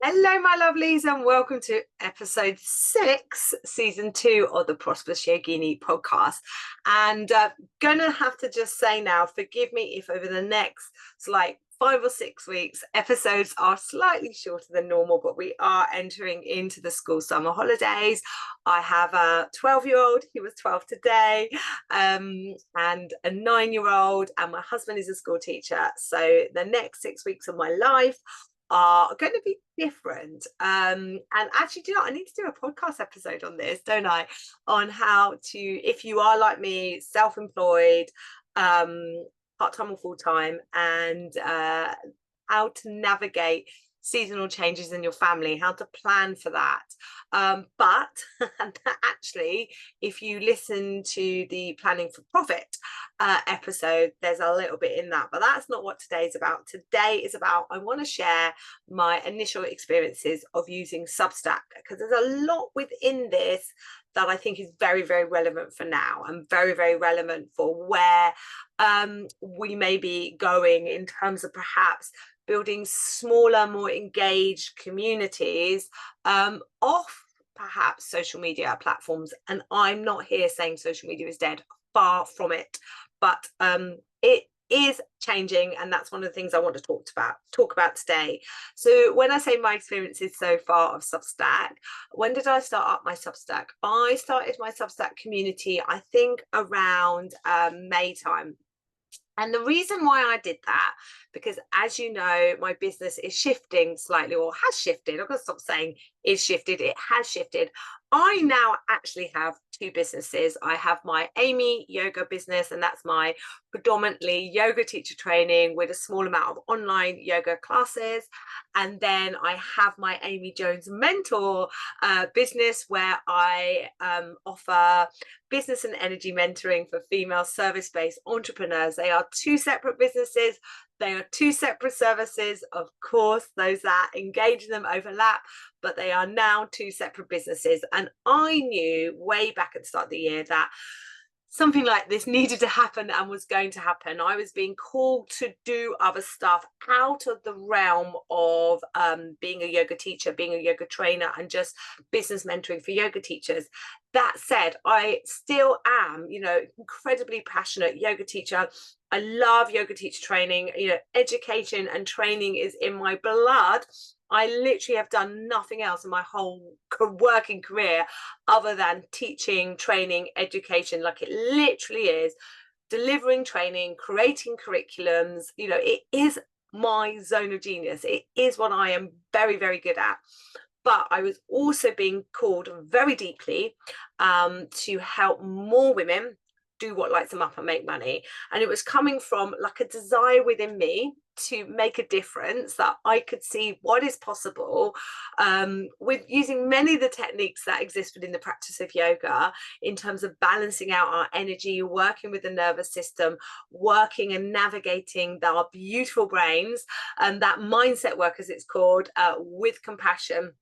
Hello, my lovelies, and welcome to episode 6, season 2 of the Prosperous Yogini Podcast. And gonna have to just say now, forgive me if over the next 5 or 6 weeks, episodes are slightly shorter than normal, but we are entering into the school summer holidays. I have a 12-year-old, he was 12 today, and a 9-year-old, and my husband is a school teacher. So the next 6 weeks of my life are going to be different. And actually, do you know, I need to do a podcast episode on this, don't I? On how to, if you are like me, self-employed, part-time or full-time, and how to navigate seasonal changes in your family, how to plan for that. But actually, if you listen to the Planning for Profit episode, there's a little bit in that, but that's not what today's about. Today is about, I want to share my initial experiences of using Substack, because there's a lot within this that I think is very, very relevant for now, and very, very relevant for where we may be going in terms of perhaps building smaller, more engaged communities off perhaps social media platforms. And I'm not here saying social media is dead, far from it, but it is changing, and that's one of the things I want to talk about today. So when I say my experiences so far of Substack, when did I start up my Substack? I started my Substack community, I think around May time. And the reason why I did that, because as you know, my business is shifting slightly, or has shifted. I'm going to stop saying is shifted. It has shifted. I now actually have 2 businesses. I have my Amy yoga business, and that's my predominantly yoga teacher training with a small amount of online yoga classes. And then I have my Amy Jones mentor business, where I offer business and energy mentoring for female service-based entrepreneurs. They are 2 separate businesses. They are 2 separate services. Of course, those that engage in them overlap, but they are now 2 separate businesses. And I knew way back at the start of the year that something like this needed to happen and was going to happen. I was being called to do other stuff out of the realm of being a yoga teacher, being a yoga trainer, and just business mentoring for yoga teachers. That said, I still am, incredibly passionate yoga teacher. I love yoga teacher training. Education and training is in my blood. I literally have done nothing else in my whole working career other than teaching, training, education. Like, it literally is delivering training, creating curriculums. It is my zone of genius. It is what I am very, very good at. But I was also being called very deeply to help more women do what lights them up and make money. And it was coming from like a desire within me to make a difference, that I could see what is possible with using many of the techniques that exist within the practice of yoga, in terms of balancing out our energy, working with the nervous system, working and navigating our beautiful brains, and that mindset work, as it's called, with compassion.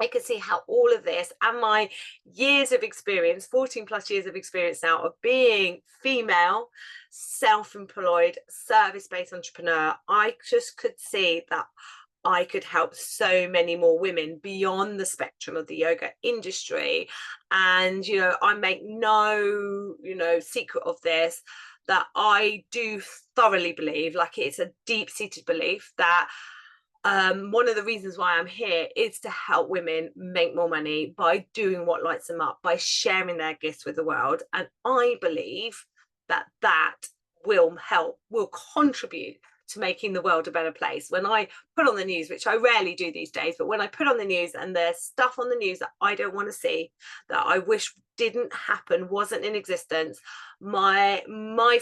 I could see how all of this, and my years of experience, 14 plus years of experience now of being female, self-employed, service-based entrepreneur, I just could see that I could help so many more women beyond the spectrum of the yoga industry. And, I make no, secret of this, that I do thoroughly believe, like, it's a deep-seated belief, that one of the reasons why I'm here is to help women make more money by doing what lights them up, by sharing their gifts with the world. And I believe that will contribute to making the world a better place. When I put on the news, which I rarely do these days, but when I put on the news and there's stuff on the news that I don't want to see, that I wish didn't happen, wasn't in existence, my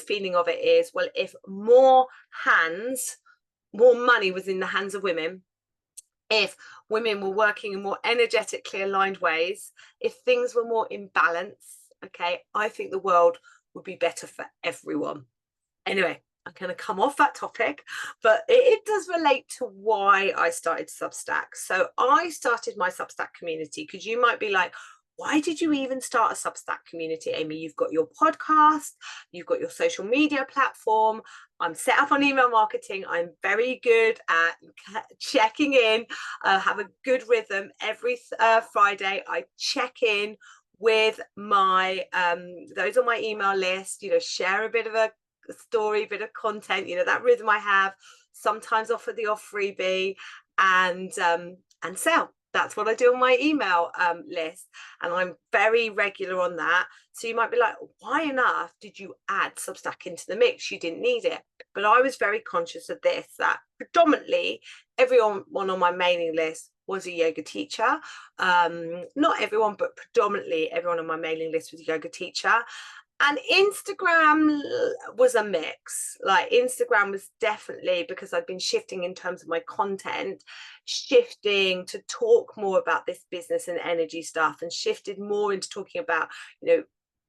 feeling of it is, well, if more money was in the hands of women, if women were working in more energetically aligned ways, if things were more in balance, okay, I think the world would be better for everyone. Anyway, I'm going to come off that topic, but it does relate to why I started Substack. So I started my Substack community because you might be like, why did you even start a Substack community, Amy? You've got your podcast, you've got your social media platform. I'm set up on email marketing. I'm very good at checking in, have a good rhythm. Every Friday, I check in with my those on my email list, share a bit of a story, bit of content, that rhythm I have, sometimes offer the off freebie, and sell. That's what I do on my email list, and I'm very regular on that. So you might be like, why on earth did you add Substack into the mix? You didn't need it. But I was very conscious of this, that predominantly everyone on my mailing list was a yoga teacher. Not everyone, but predominantly everyone on my mailing list was a yoga teacher. And Instagram was a mix. Like, Instagram was definitely, because I've been shifting in terms of my content, shifting to talk more about this business and energy stuff, and shifted more into talking about,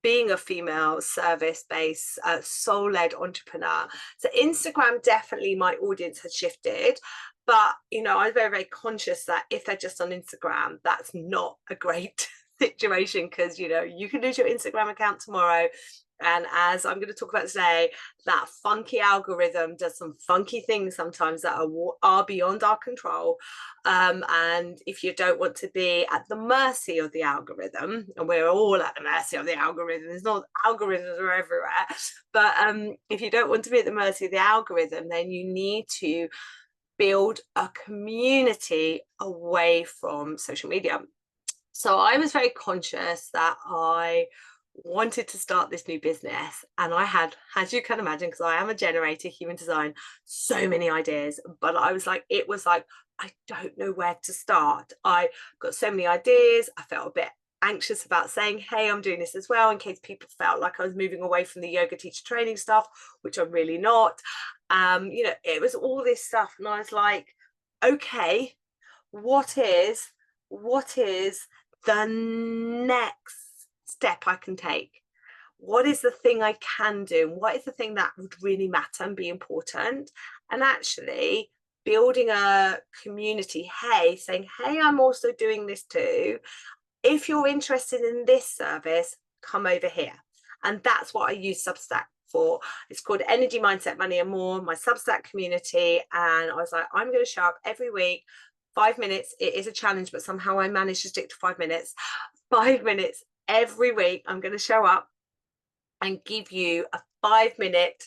being a female service-based, soul-led entrepreneur. So Instagram, definitely my audience has shifted. But, I was very, very conscious that if they're just on Instagram, that's not a great situation, because you can lose your Instagram account tomorrow. And as I'm going to talk about today, that funky algorithm does some funky things sometimes that are beyond our control. And if you don't want to be at the mercy of the algorithm, and we're all at the mercy of the algorithm, algorithms are everywhere, but if you don't want to be at the mercy of the algorithm, then you need to build a community away from social media. So I was very conscious that I wanted to start this new business, and I had, as you can imagine, because I am a generator, human design, so many ideas. But it was like I don't know where to start. I got so many ideas. I felt a bit anxious about saying, hey, I'm doing this as well, in case people felt like I was moving away from the yoga teacher training stuff, which I'm really not. It was all this stuff, and I was like, okay, what is the next step I can take? What is the thing I can do? What is the thing that would really matter and be important? And actually building a community, saying, hey, I'm also doing this too. If you're interested in this service, come over here. And that's what I use Substack for. It's called Energy, Mindset, Money and More, my Substack community. And I was like, I'm going to show up every week, 5 minutes. It is a challenge, but somehow I managed to stick to 5 minutes. 5 minutes every week. I'm going to show up and give you a 5-minute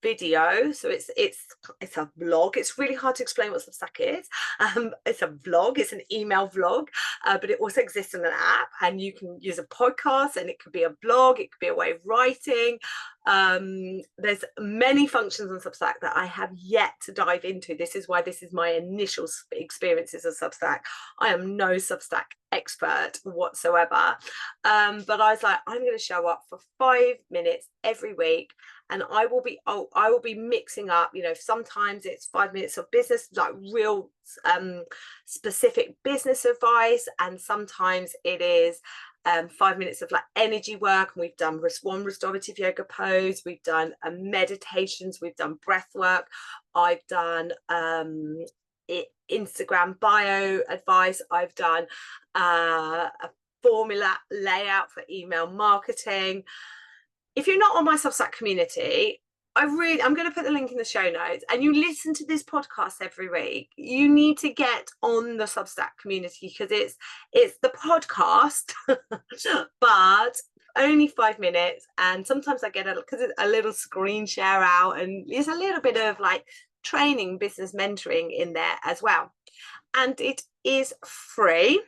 video. So it's a vlog. It's really hard to explain what Substack is. It's a vlog. It's an email vlog, but it also exists in an app, and you can use a podcast, and it could be a blog, it could be a way of writing. There's many functions on Substack that I have yet to dive into. This is why this is my initial experiences of Substack. I am no Substack expert whatsoever, but I was like, I'm going to show up for 5 minutes every week, and I will be mixing up, sometimes it's 5 minutes of business, like real specific business advice, and sometimes it is 5 minutes of like energy work. And we've done one restorative yoga pose, we've done meditations, we've done breath work, I've done Instagram bio advice, I've done a formula layout for email marketing. If you're not on my Substack community, I'm going to put the link in the show notes, and you listen to this podcast every week, you need to get on the Substack community, because it's the podcast but only 5 minutes, and sometimes I get a little screen share out, and there's a little bit of like training, business mentoring in there as well, and it is free.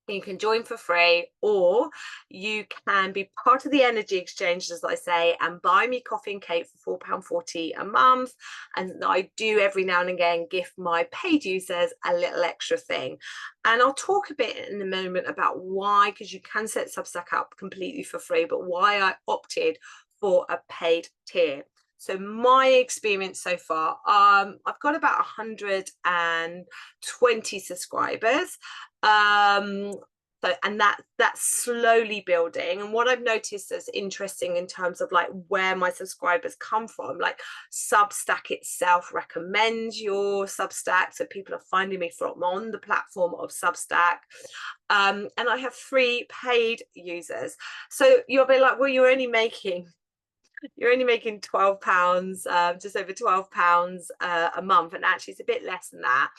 You can join for free, or you can be part of the energy exchange, as I say, and buy me coffee and cake for £4.40 a month. And I do every now and again give my paid users a little extra thing. And I'll talk a bit in a moment about why, because you can set Substack up completely for free, but why I opted for a paid tier. So my experience so far, I've got about 120 subscribers. So, and that's slowly building. And what I've noticed that's interesting in terms of like where my subscribers come from, like Substack itself recommends your Substack, so people are finding me from on the platform of Substack. And I have 3 paid users. So you'll be like, well, you're only making £12, just over £12 a month, and actually it's a bit less than that,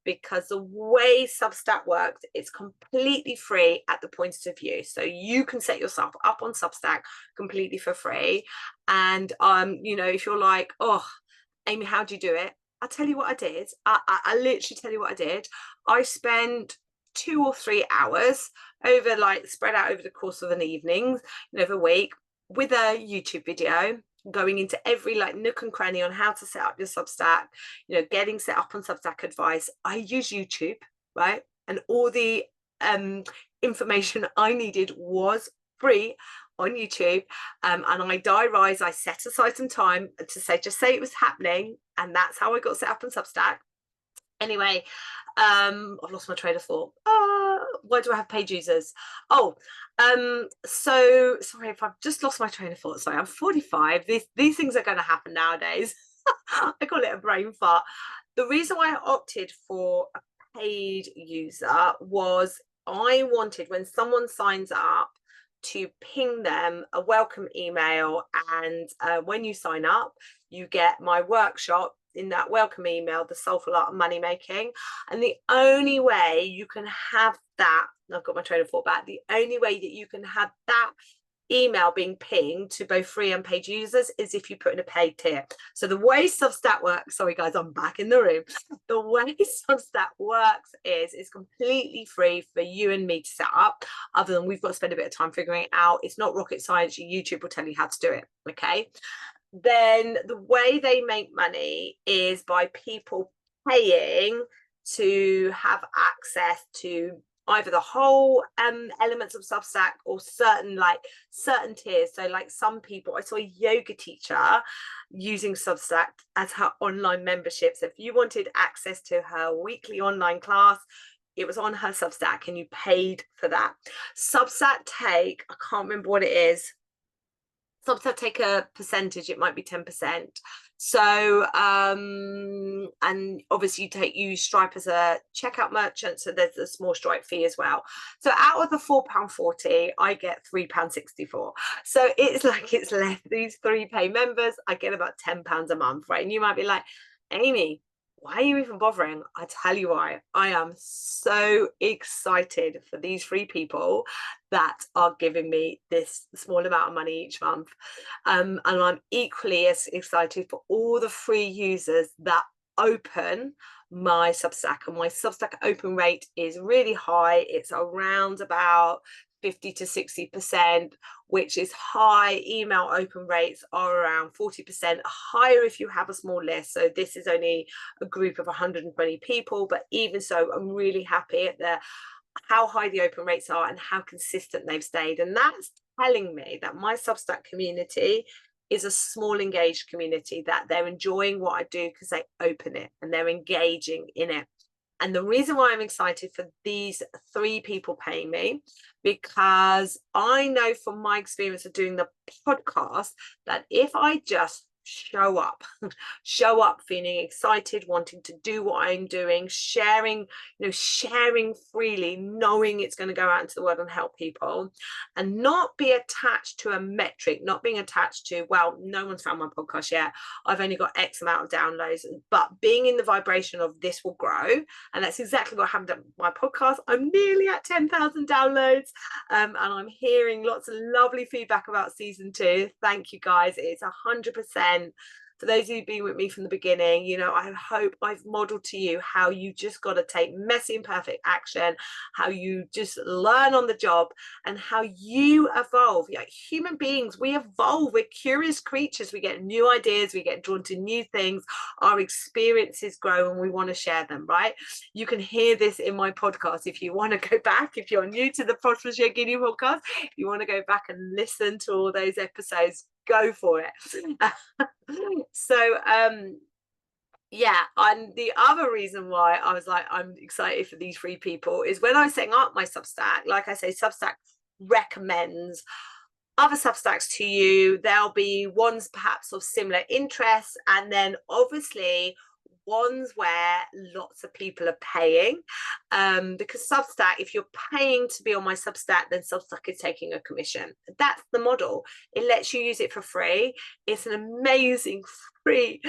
because the way Substack works, it's completely free at the point of view. So you can set yourself up on Substack completely for free. And if you're like, oh, Amy, how do you do it? I'll tell you what I did. I literally tell you what I did. I spent 2 or 3 hours spread out over the course of an evening, of a week, with a YouTube video, going into every nook and cranny on how to set up your Substack, getting set up on Substack advice. I use YouTube, right? And all the information I needed was free on YouTube. And I diarised, I set aside some time to just say it was happening. And that's how I got set up on Substack. Anyway, I've lost my train of thought. Why do I have paid users? So sorry if I've just lost my train of thought. Sorry, I'm 45. These things are going to happen nowadays. I call it a brain fart. The reason why I opted for a paid user was I wanted, when someone signs up, to ping them a welcome email, and when you sign up, you get my workshop in that welcome email, The Soulful Art of Money Making. And the only way you can have that, I've got my train of thought back, the only way that you can have that email being pinged to both free and paid users is if you put in a paid tier. So the way Substack works, sorry guys, I'm back in the room. The way Substack works is it's completely free for you and me to set up, other than we've got to spend a bit of time figuring it out. It's not rocket science. YouTube will tell you how to do it. Okay. Then the way they make money is by people paying to have access to either the whole elements of Substack or certain tiers. So some people, I saw a yoga teacher using Substack as her online membership. So if you wanted access to her weekly online class, it was on her Substack and you paid for that. Substack I can't remember what it is. Substack take a percentage, it might be 10%. So and obviously you Stripe as a checkout merchant, so there's a small Stripe fee as well. So out of the £4.40, I get £3.64. So it's left these 3 pay members, I get about £10 a month, right? And you might be like, Amy, why are you even bothering? I tell you why. I am so excited for these 3 people that are giving me this small amount of money each month. And I'm equally as excited for all the free users that open my Substack. And my Substack open rate is really high. It's around about 50 to 60%, which is high. Email open rates are around 40%, higher if you have a small list. So this is only a group of 120 people, but even so, I'm really happy at how high the open rates are and how consistent they've stayed. And that's telling me that my Substack community is a small engaged community, that they're enjoying what I do because they open it and they're engaging in it. And the reason why I'm excited for these 3 people paying me, because I know from my experience of doing the podcast that if I just show up feeling excited, wanting to do what I'm doing, sharing freely, knowing it's going to go out into the world and help people, and not be attached to a metric, not being attached to, well, no one's found my podcast yet, I've only got X amount of downloads, but being in the vibration of this will grow. And that's exactly what happened at my podcast. I'm nearly at 10,000 downloads, and I'm hearing lots of lovely feedback about season 2. Thank you guys. It's 100%. For those of you who've been with me from the beginning, I hope I've modeled to you how you just got to take messy and perfect action, how you just learn on the job, and how you evolve. Human beings, we evolve. We're curious creatures. We get new ideas. We get drawn to new things. Our experiences grow and we want to share them, right? You can hear this in my podcast if you want to go back. If you're new to the Prosperous Yogini Podcast, if you want to go back and listen to all those episodes, go for it. So Yeah, and the other reason why I was like, I'm excited for these three people is when I was setting up my Substack, like I say, Substack recommends other Substacks to you. There'll be ones perhaps of similar interests, and then obviously ones where lots of people are paying, because Substack, if you're paying to be on my Substack, then Substack is taking a commission. That's the model. It lets you use it for free. It's an amazing free,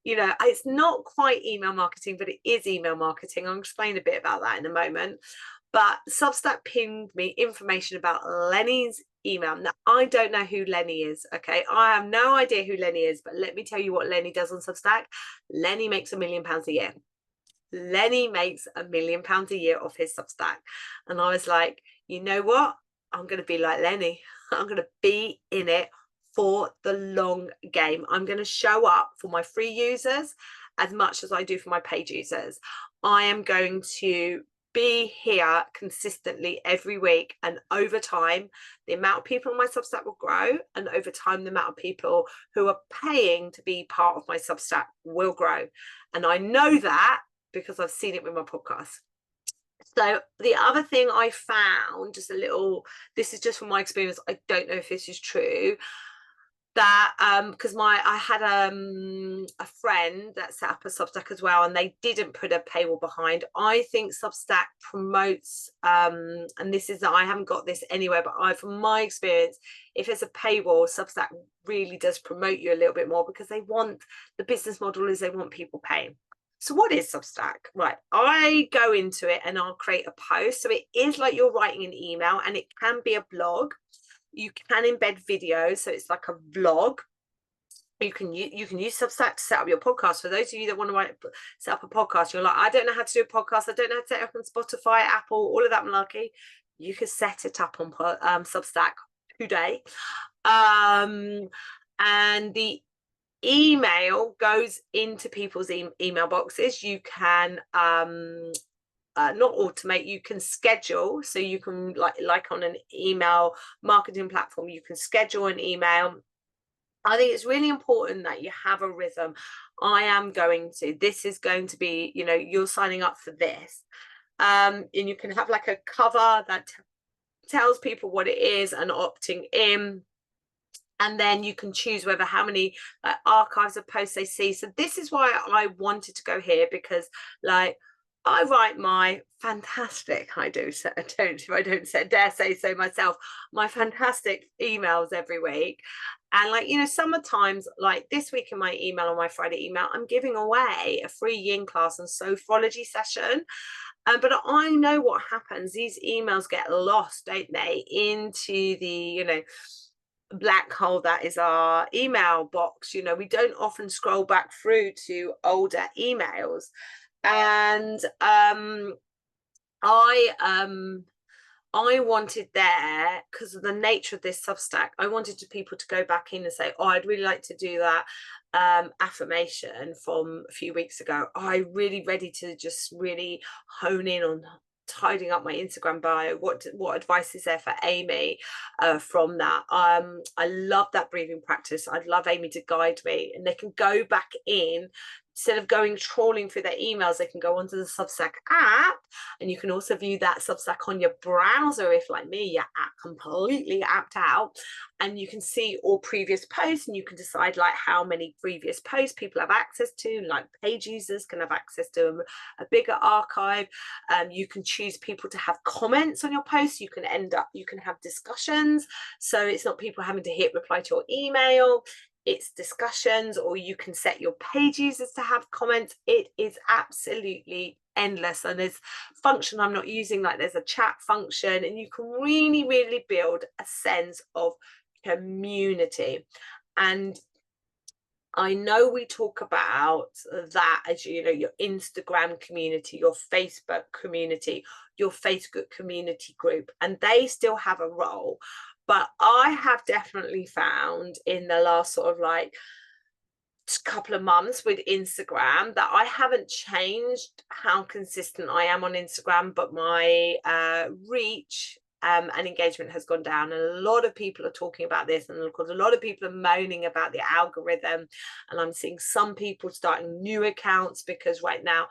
it's not quite email marketing, but it is email marketing. I'll explain a bit about that in a moment. But Substack pinged me information about Lenny's email. Now, I don't know who Lenny is, okay? I have no idea who Lenny is, but let me tell you what Lenny does on Substack. Lenny makes £1 million a year. Lenny makes £1 million a year off his Substack. And I was like, you know what? I'm going to be like Lenny. I'm going to be in it for the long game. I'm going to show up for my free users as much as I do for my paid users. I am going to be here consistently every week, and over time the amount of people on my Substack will grow, and over time the amount of people who are paying to be part of my Substack will grow. And I know that because I've seen it with my podcast. So the other thing I found, just a little, this is just from my experience, I don't know if this is true, that because I had a friend that set up a Substack as well, and they didn't put a paywall behind. I think Substack promotes, and this is, I haven't got this anywhere, but from my experience, if it's a paywall, Substack really does promote you a little bit more, because they want, the business model is they want people paying. So what is Substack? Right, I go into it and I'll create a post. So it is like you're writing an email, and it can be a blog. You can embed videos, so it's like a vlog. You can use Substack to set up your podcast. For those of you that want to set up a podcast, you're like, I don't know how to do a podcast, I don't know how to set it up on Spotify, Apple, all of that malarkey. You can set it up on Substack today. And the email goes into people's email boxes. You can not automate, you can schedule. So you can, like on an email marketing platform, you can schedule an email. I think it's really important that you have a rhythm. This is going to be, you're signing up for this, and you can have like a cover that tells people what it is and opting in. And then you can choose how many archives of posts they see. So this is why I wanted to go here, because I write my fantastic, I don't dare say so myself, my fantastic emails every week. And sometimes, like this week in my email, on my Friday email, I'm giving away a free yin class and sophrology session. But I know what happens. These emails get lost, don't they, into the, black hole that is our email box. We don't often scroll back through to older emails. And I wanted there, because of the nature of this Substack, I wanted people to go back in and say, oh, I'd really like to do that affirmation from a few weeks ago. I'm really ready to just really hone in on tidying up my Instagram bio. What advice is there for Amy from that? I love that breathing practice. I'd love Amy to guide me, and they can go back in. Instead of going trawling through their emails, they can go onto the Substack app, and you can also view that Substack on your browser if, like me, you're completely apped out, and you can see all previous posts, and you can decide how many previous posts people have access to. Like page users can have access to a bigger archive. You can choose people to have comments on your posts. You can have discussions, so it's not people having to hit reply to your email. It's discussions, or you can set your page users to have comments. It is absolutely endless, and there's function I'm not using, like there's a chat function, and you can really, really build a sense of community. And I know we talk about that as your Instagram community, your Facebook community, your Facebook community group, and they still have a role. But I have definitely found in the last sort of couple of months with Instagram that I haven't changed how consistent I am on Instagram, but my reach and engagement has gone down, and a lot of people are talking about this, and of course a lot of people are moaning about the algorithm, and I'm seeing some people starting new accounts because right now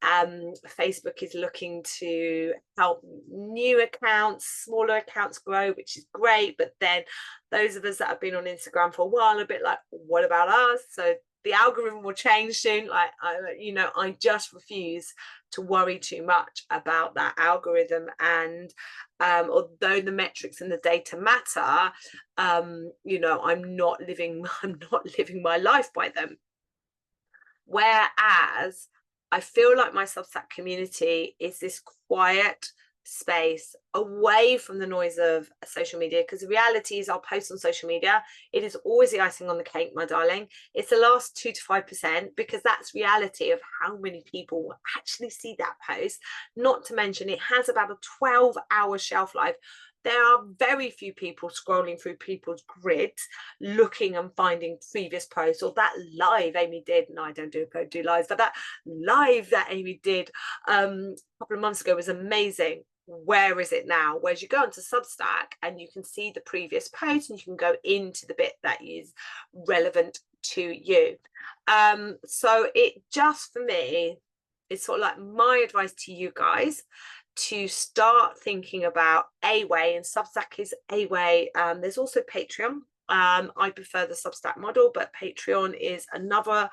Facebook is looking to help new accounts, smaller accounts grow, which is great. But then those of us that have been on Instagram for a while are a bit like, what about us? So the algorithm will change soon. Like, I just refuse to worry too much about that algorithm. And although the metrics and the data matter, I'm not living my life by them. Whereas I feel like my Substack community is this quiet space away from the noise of social media, because the reality is I'll post on social media. It is always the icing on the cake, my darling. It's the last 2 to 5%, because that's reality of how many people will actually see that post. Not to mention it has about a 12-hour shelf life. There are very few people scrolling through people's grids looking and finding previous posts, or that live Amy did. No, I don't do lives, but that live that Amy did a couple of months ago was amazing. Where is it now? Whereas you go onto Substack and you can see the previous post, and you can go into the bit that is relevant to you. So it just, for me, it's sort of like my advice to you guys to start thinking about a way, and Substack is a way. There's also Patreon. I prefer the Substack model, but Patreon is another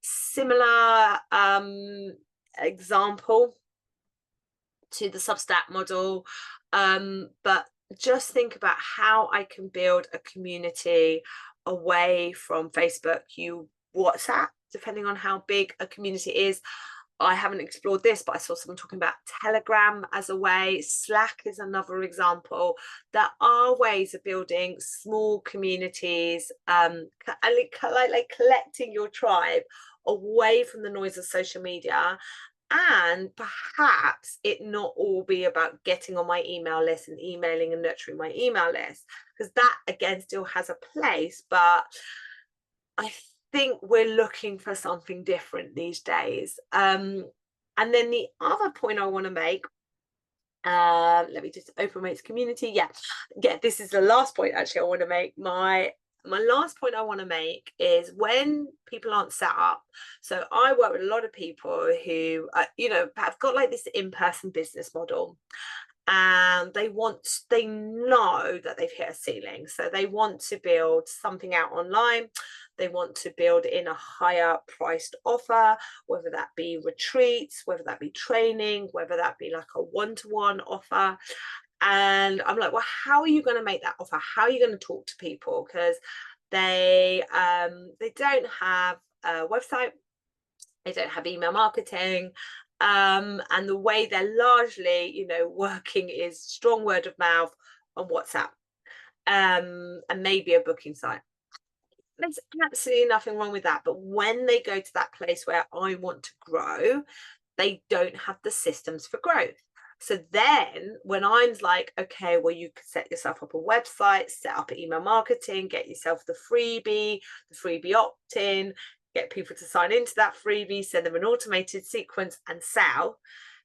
similar example to the Substack model. But just think about how I can build a community away from Facebook, WhatsApp, depending on how big a community is. I haven't explored this, but I saw someone talking about Telegram as a way. Slack is another example. There are ways of building small communities, like collecting your tribe away from the noise of social media. And perhaps it not all be about getting on my email list and emailing and nurturing my email list, because that again still has a place. But I think we're looking for something different these days. And then the other point I want to make, let me just open my community. Yeah, this is the last point actually I want to make. My last point I want to make is when people aren't set up. So I work with a lot of people who have got like this in-person business model, and they know that they've hit a ceiling, so they want to build something out online. They want to build in a higher priced offer, whether that be retreats, whether that be training, whether that be like a one-to-one offer. And I'm like, well, how are you going to make that offer? How are you going to talk to people? Because they don't have a website, they don't have email marketing, and the way they're largely working is strong word of mouth on WhatsApp, and maybe a booking site. There's absolutely nothing wrong with that, but when they go to that place where I want to grow, they don't have the systems for growth. So then when I'm like, okay, well, you could set yourself up a website, set up email marketing, get yourself the freebie opt-in, get people to sign into that freebie, send them an automated sequence and sell.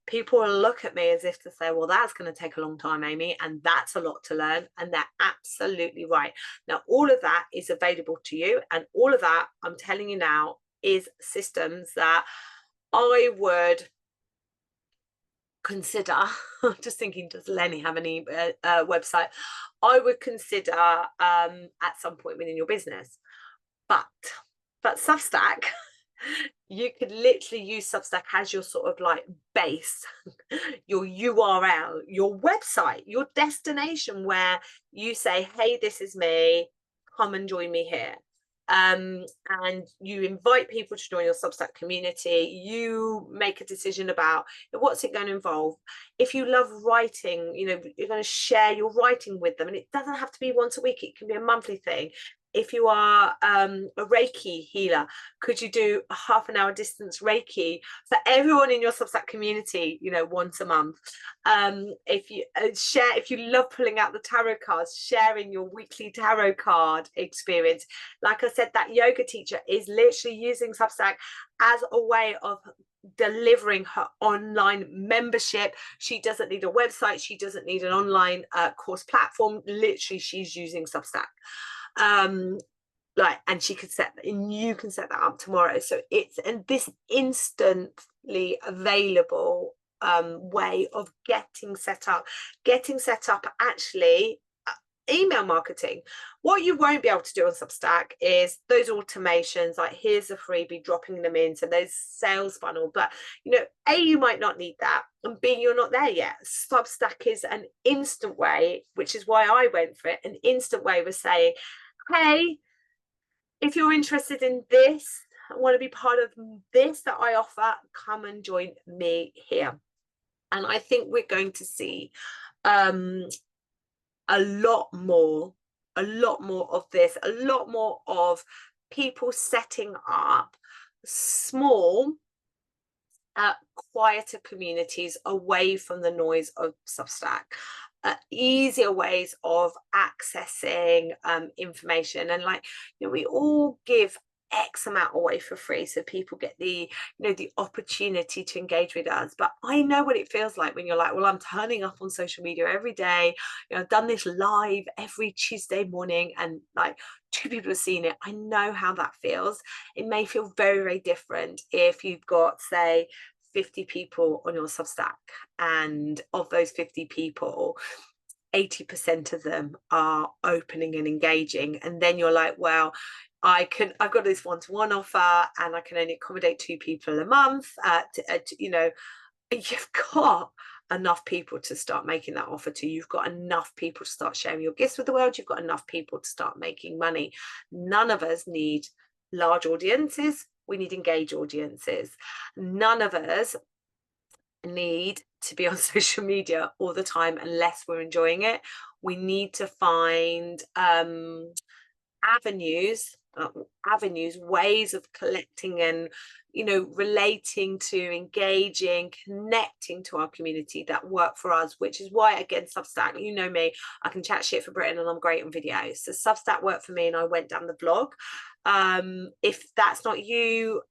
People will look at me as if to say, well, that's going to take a long time, Amy, and that's a lot to learn. And they're absolutely right. Now, all of that is available to you. And all of that, I'm telling you now, is systems that I would consider. Just thinking, does Lenny have any website? I would consider at some point within your business. But Substack, you could literally use Substack as your sort of like base, your URL, your website, your destination, where you say, hey, this is me, come and join me here. And you invite people to join your Substack community. You make a decision about what's it going to involve. If you love writing, you're going to share your writing with them, and it doesn't have to be once a week, it can be a monthly thing. If you are a Reiki healer, could you do a half-an-hour distance Reiki for everyone in your Substack community, once a month? If you love pulling out the tarot cards, sharing your weekly tarot card experience. Like I said, that yoga teacher is literally using Substack as a way of delivering her online membership. She doesn't need a website. She doesn't need an online course platform. Literally, she's using Substack. And she could and you can set that up tomorrow. So it's this instantly available way of getting set up actually. Email marketing. What you won't be able to do on Substack is those automations, like here's a freebie, dropping them in, so those sales funnel. But A, you might not need that, and B, you're not there yet. Substack is an instant way, which is why I went for it, an instant way of saying, hey, if you're interested in this, I want to be part of this that I offer, come and join me here. And I think we're going to see a lot more of this, a lot more of people setting up small, quieter communities away from the noise of Substack. Easier ways of accessing information, and we all give X amount away for free, so people get the opportunity to engage with us. But I know what it feels like when you're like, well, I'm turning up on social media every day, I've done this live every Tuesday morning, and 2 people have seen it. I know how that feels. It may feel very, very different if you've got, say, 50 people on your Substack, and of those 50 people, 80% of them are opening and engaging, and then you're like, well, I've got this one-to-one offer, and I can only accommodate 2 people a month. You've got enough people to start making that offer to. You've got enough people to start sharing your gifts with the world. You've got enough people to start making money. None of us need large audiences. We need engaged audiences. None of us need to be on social media all the time unless we're enjoying it. We need to find avenues, ways of collecting and relating to, engaging, connecting to our community that work for us, which is why, again, Substack, me, I can chat shit for Britain and I'm great on videos. So Substack worked for me, and I went down the blog. If that's not you,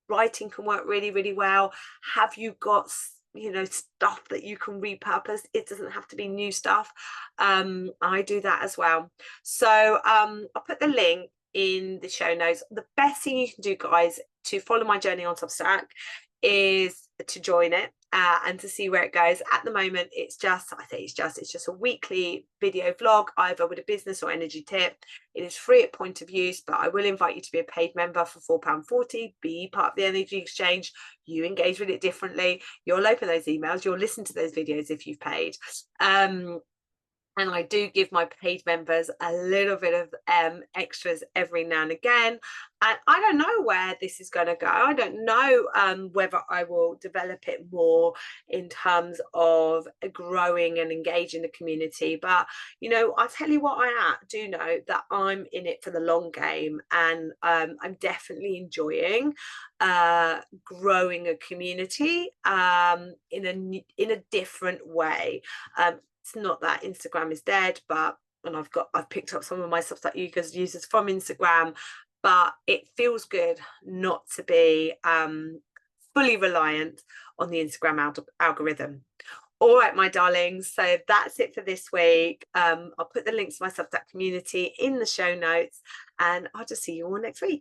writing can work really, really well. Have you got stuff that you can repurpose? It doesn't have to be new stuff. I do that as well. So I'll put the link in the show notes. The best thing you can do, guys, to follow my journey on Substack is to join it and to see where it goes. At the moment, it's just a weekly video vlog, either with a business or energy tip. It is free at point of use, but I will invite you to be a paid member for £4.40. Be part of the energy exchange. You engage with it differently. You'll open those emails. You'll listen to those videos if you've paid. And I do give my paid members a little bit of extras every now and again. And I don't know where this is going to go. I don't know whether I will develop it more in terms of growing and engaging the community. But, I'll tell you what, I do know that I'm in it for the long game. And I'm definitely enjoying growing a community in a different way. It's not that Instagram is dead, and I've picked up some of my Substack users from Instagram, but it feels good not to be fully reliant on the Instagram algorithm. All right, my darlings, so that's it for this week. I'll put the links to my Substack community in the show notes, and I'll just see you all next week.